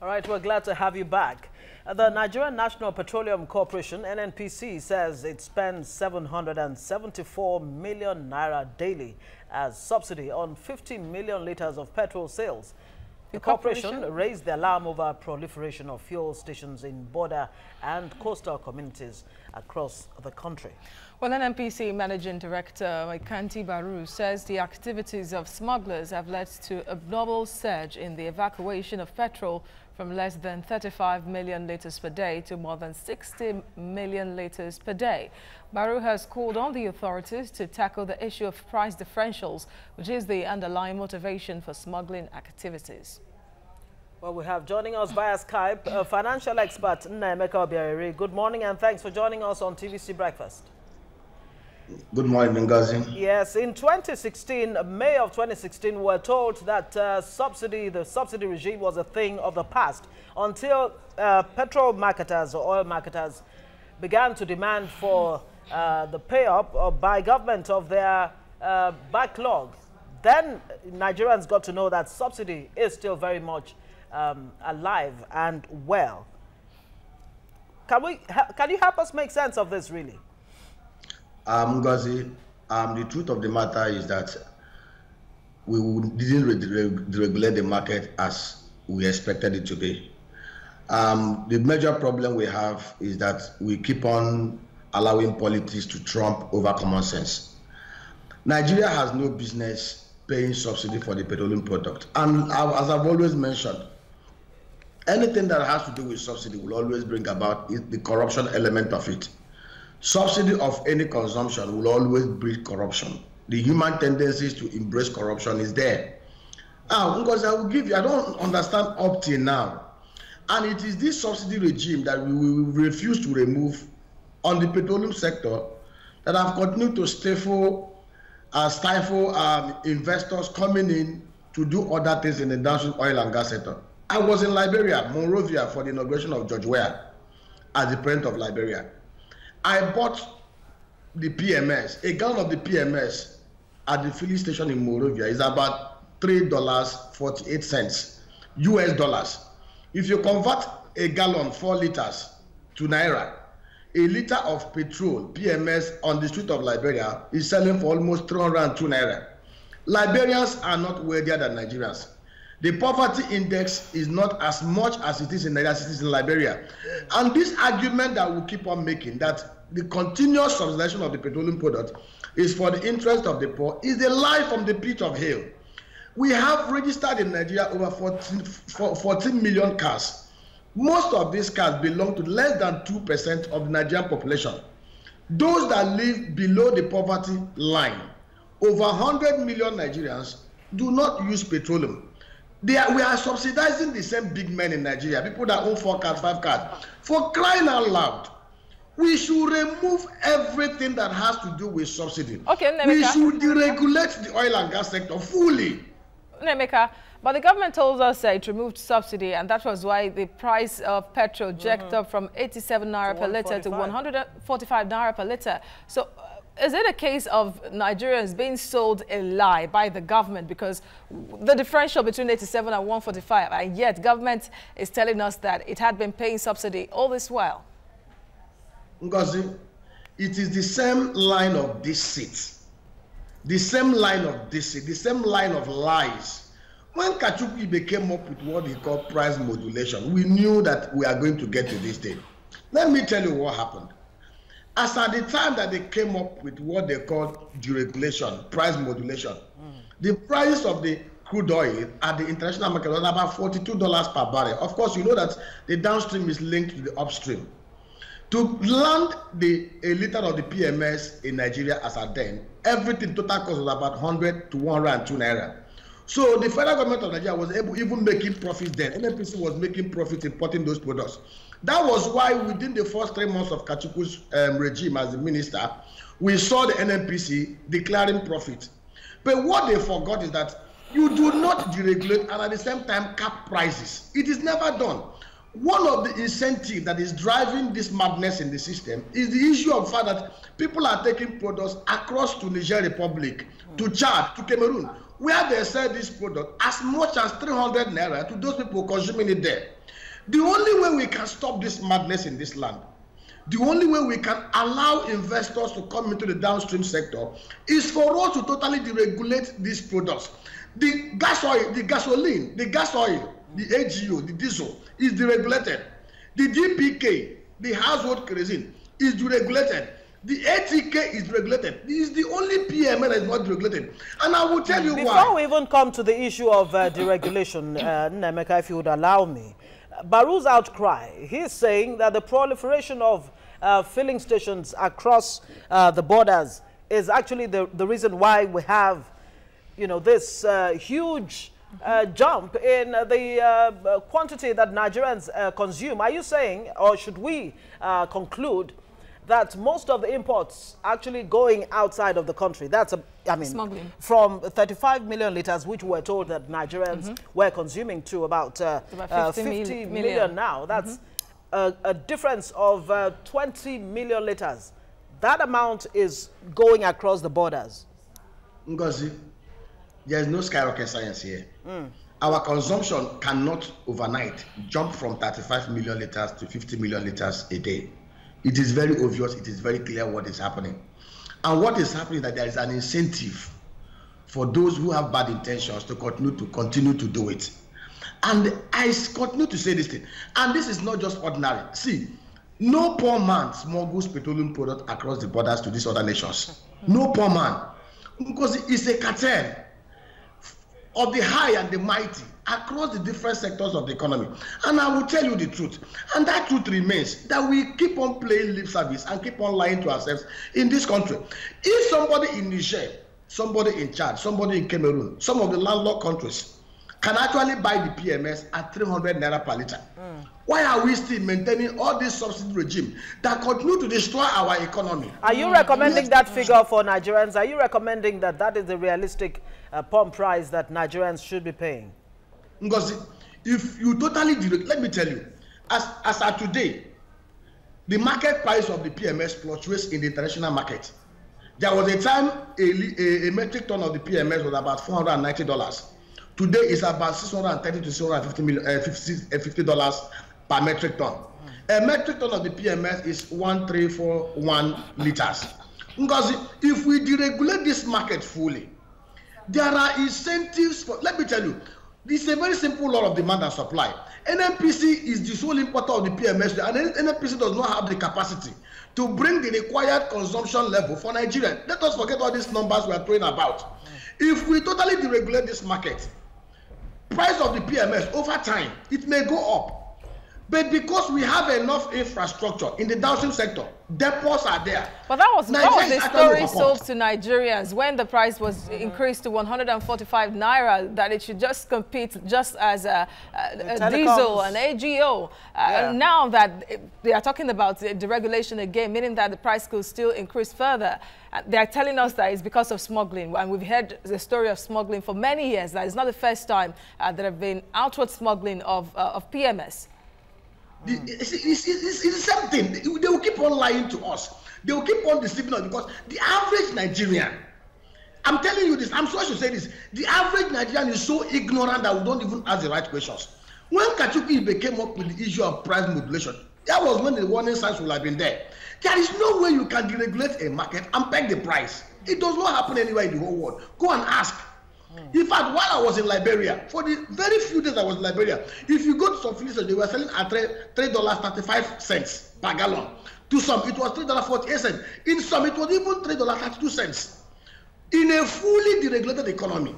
All right, we're glad to have you back. The Nigerian National Petroleum Corporation, NNPC, says it spends 774 million naira daily as subsidy on 50 million liters of petrol sales. The corporation raised the alarm over proliferation of fuel stations in border and coastal communities across the country. Well, NNPC Managing Director Maikanti Baru says the activities of smugglers have led to a global surge in the evacuation of petrol from less than 35 million liters per day to more than 60 million liters per day. Baru has called on the authorities to tackle the issue of price differentials, which is the underlying motivation for smuggling activities. Well, we have joining us via Skype financial expert Nnaemeka Obiariri. Good morning and thanks for joining us on TVC Breakfast. Good morning, Ngozi. Yes, in 2016, May of 2016, we were told that the subsidy regime was a thing of the past until petrol marketers or oil marketers began to demand for the pay-up by government of their backlog. Then Nigerians got to know that subsidy is still very much alive and well. Can you help us make sense of this, really? Ngozi, the truth of the matter is that we didn't deregulate the market as we expected it to be. The major problem we have is that we keep on allowing politics to trump over common sense. Nigeria has no business paying subsidy for the petroleum product. And as I've always mentioned, anything that has to do with subsidy will always bring about the corruption element of it. Subsidy of any consumption will always breed corruption. The human tendencies to embrace corruption is there. Because I will give you, I don't understand up till now. And it is this subsidy regime that we will refuse to remove on the petroleum sector that have continued to stifle investors coming in to do other things in the downstream oil and gas sector. I was in Liberia, Monrovia, for the inauguration of George Weah as the president of Liberia. I bought the PMS. A gallon of the PMS at the filling station in Monrovia is about $3.48 US dollars. If you convert a gallon 4 liters to naira, a liter of petrol PMS on the street of Liberia is selling for almost 302 naira. Liberians are not wealthier than Nigerians. The poverty index is not as much as it is in Nigeria, as it is in Liberia. And this argument that we keep on making, that the continuous subsidization of the petroleum product is for the interest of the poor, is a lie from the pit of hell. We have registered in Nigeria over 14 million cars. Most of these cars belong to less than 2% of the Nigerian population. Those that live below the poverty line, over 100 million Nigerians, do not use petroleum. We are subsidizing the same big men in Nigeria, people that own 4 cars, 5 cars. For crying out loud, we should remove everything that has to do with subsidy. Okay, Nnaemeka. We should deregulate the oil and gas sector fully. Nnaemeka, but the government told us it removed subsidy, and that was why the price of petrol jacked up from 87 naira per litre to 145 naira per litre. So is it a case of Nigerians being sold a lie by the government, because the differential between 87 and 145, and yet government is telling us that it had been paying subsidy all this while? Ngozi, it is the same line of deceit, the same line of deceit, the same line of lies. When Kachukwu came up with what he called price modulation, we knew that we are going to get to this day. Let me tell you what happened. As at the time that they came up with what they called deregulation, price modulation, the price of the crude oil at the international market was about $42 per barrel. Of course, you know that the downstream is linked to the upstream. To land a liter of the PMS in Nigeria as at then, everything total cost was about 100 to 102 naira. So the federal government of Nigeria was able, even making profits then. NNPC was making profits importing those products. That was why within the first 3 months of Kachukwu's regime as the minister, we saw the NNPC declaring profit. But what they forgot is that you do not deregulate and at the same time cap prices. It is never done. One of the incentives that is driving this madness in the system is the issue of the fact that people are taking products across to Niger Republic, to Chad, to Cameroon, where they sell this product as much as 300 naira to those people consuming it there. The only way we can stop this madness in this land, the only way we can allow investors to come into the downstream sector is for us to totally deregulate these products. The gas oil, the gasoline, the gas oil, the AGO, the diesel is deregulated. The DPK, the household kerosene, is deregulated. The ATK is regulated. This is the only PMS that is not deregulated. And I will tell you why. Before we even come to the issue of deregulation, Nemeka, if you would allow me, Baru's outcry, he's saying that the proliferation of filling stations across the borders is actually the reason why we have, you know, this huge jump in the quantity that Nigerians consume. Are you saying, or should we conclude that most of the imports actually going outside of the country, that's smuggling, from 35 million liters, which we're told that Nigerians were consuming, to about 50 million now. That's a difference of 20 million liters. That amount is going across the borders. Ngozi, there's no skyrocket science here. Our consumption cannot overnight jump from 35 million liters to 50 million liters a day. It is very obvious, it is very clear what is happening. And what is happening is that there is an incentive for those who have bad intentions to continue to do it. And I continue to say this thing. And this is not just ordinary. See, no poor man smuggles petroleum products across the borders to these other nations. No poor man. Because it's a cartel of the high and the mighty across the different sectors of the economy. And I will tell you the truth. And that truth remains, that we keep on playing lip service and keep on lying to ourselves in this country. If somebody in Niger, somebody in Chad, somebody in Cameroon, some of the landlocked countries can actually buy the PMS at 300 naira per liter, why are we still maintaining all this subsidy regime that continue to destroy our economy? Are you recommending that figure for Nigerians? Are you recommending that that is the realistic pump price that Nigerians should be paying? Ngozi, if you totally deregulate, let me tell you, as of today, the market price of the PMS fluctuates in the international market. There was a time a metric ton of the PMS was about $490. Today it's about $630 to $650 per metric ton. A metric ton of the PMS is 1,341 liters. Ngozi, if we deregulate this market fully, there are incentives for, let me tell you, this is a very simple law of demand and supply. NNPC is the sole importer of the PMS, and NNPC does not have the capacity to bring the required consumption level for Nigeria. Let us forget all these numbers we are throwing about. If we totally deregulate this market, price of the PMS over time, it may go up. But because we have enough infrastructure in the downstream sector, depots are there. But that was the story sold to Nigerians when the price was increased to 145 naira, that it should just compete just as a diesel, an AGO. Now that they are talking about deregulation again, meaning that the price could still increase further, they are telling us that it's because of smuggling. And we've heard the story of smuggling for many years. That is not the first time there have been outward smuggling of PMS. It's the same thing. They will keep on lying to us. They will keep on deceiving us, because the average Nigerian, I'm telling you this, I'm sorry to say this, the average Nigerian is so ignorant that we don't even ask the right questions. When Kachuku Ibe came up with the issue of price modulation, that was when the warning signs would have been there. There is no way you can deregulate a market and peg the price. It does not happen anywhere in the whole world. Go and ask. In fact, while I was in Liberia, for the very few days I was in Liberia, if you go to some filling stations, they were selling at $3.35 per gallon. To some, it was $3.48. In some, it was even $3.32. In a fully deregulated economy,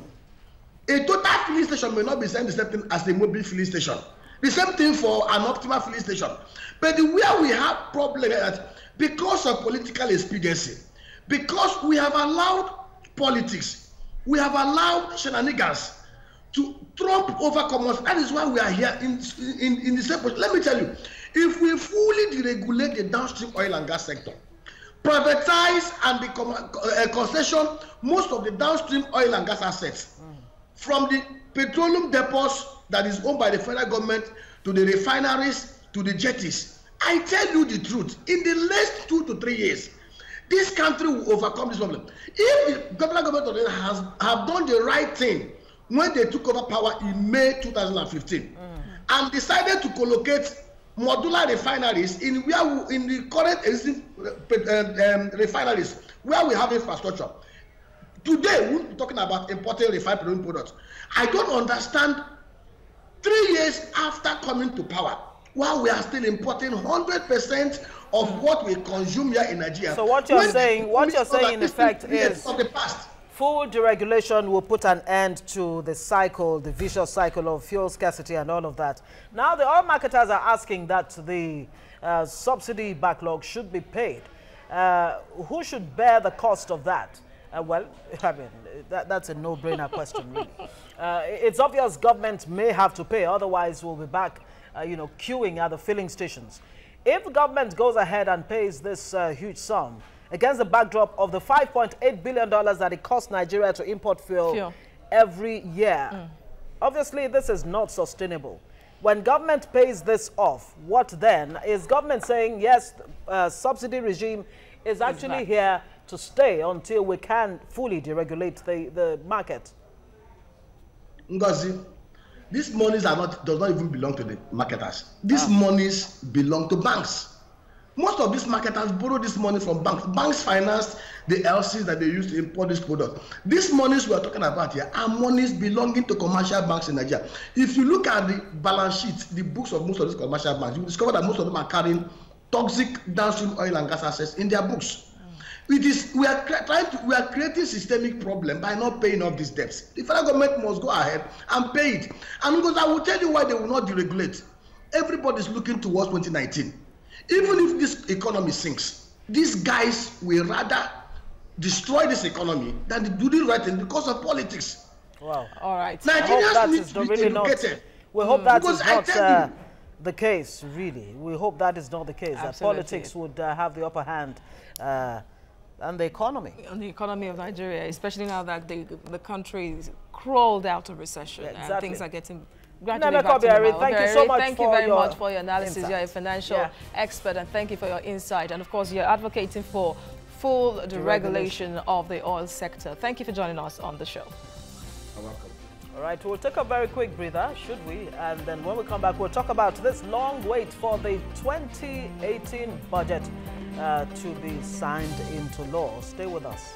a total filling station may not be selling the same thing as a mobile filling station. The same thing for an optimal filling station. But where we have problem is that because of political expediency, because we have allowed politics, we have allowed shenanigans to trump over commerce. That is why we are here in the same position. Let me tell you, if we fully deregulate the downstream oil and gas sector, privatize and the concession most of the downstream oil and gas assets, from the petroleum depots that is owned by the federal government to the refineries to the jetties, I tell you the truth, in the next 2 to 3 years, this country will overcome this problem. If the government have done the right thing when they took over power in May 2015, and decided to collocate modular refineries in the current existing refineries where we have infrastructure. Today, we're talking about importing refined petroleum products. I don't understand 3 years after coming to power, while we are still importing 100% of what we consume here in Nigeria. So what you're saying in effect is of the past. Full deregulation will put an end to the cycle, the vicious cycle of fuel scarcity and all of that. Now the oil marketers are asking that the subsidy backlog should be paid. Who should bear the cost of that? Well, I mean, that's a no-brainer question, really. It's obvious government may have to pay, otherwise we'll be back, queuing at the filling stations. If the government goes ahead and pays this huge sum, against the backdrop of the $5.8 billion that it costs Nigeria to import fuel every year, obviously this is not sustainable. When government pays this off, what then? Is government saying, yes, subsidy regime is actually here to stay until we can fully deregulate the market? Ngozi, these monies does not even belong to the marketers. These monies belong to banks. Most of these marketers borrow this money from banks. Banks finance the LCs that they use to import this product. These monies we are talking about here are monies belonging to commercial banks in Nigeria. If you look at the balance sheets, the books of most of these commercial banks, you will discover that most of them are carrying toxic downstream oil and gas assets in their books. We are creating systemic problem by not paying off these debts. The federal government must go ahead and pay it. And because I will tell you why they will not deregulate. Everybody is looking towards 2019. Even if this economy sinks, these guys will rather destroy this economy than do the right thing because of politics. Wow. All right. Nigerians need to be educated. We hope that is not the case, really. We hope that is not the case. Absolutely. That politics would have the upper hand and the economy. On the economy of Nigeria, especially now that the country is crawled out of recession. Yeah, exactly. And things are getting gradually back to normal. Thank you so much. Thank you very much for your analysis. insight. You're a financial expert, and thank you for your insight. And of course, you're advocating for full deregulation of the oil sector. Thank you for joining us on the show. You're welcome. All right, we'll take a very quick breather, should we? And then when we come back, we'll talk about this long wait for the 2018 budget to be signed into law. Stay with us.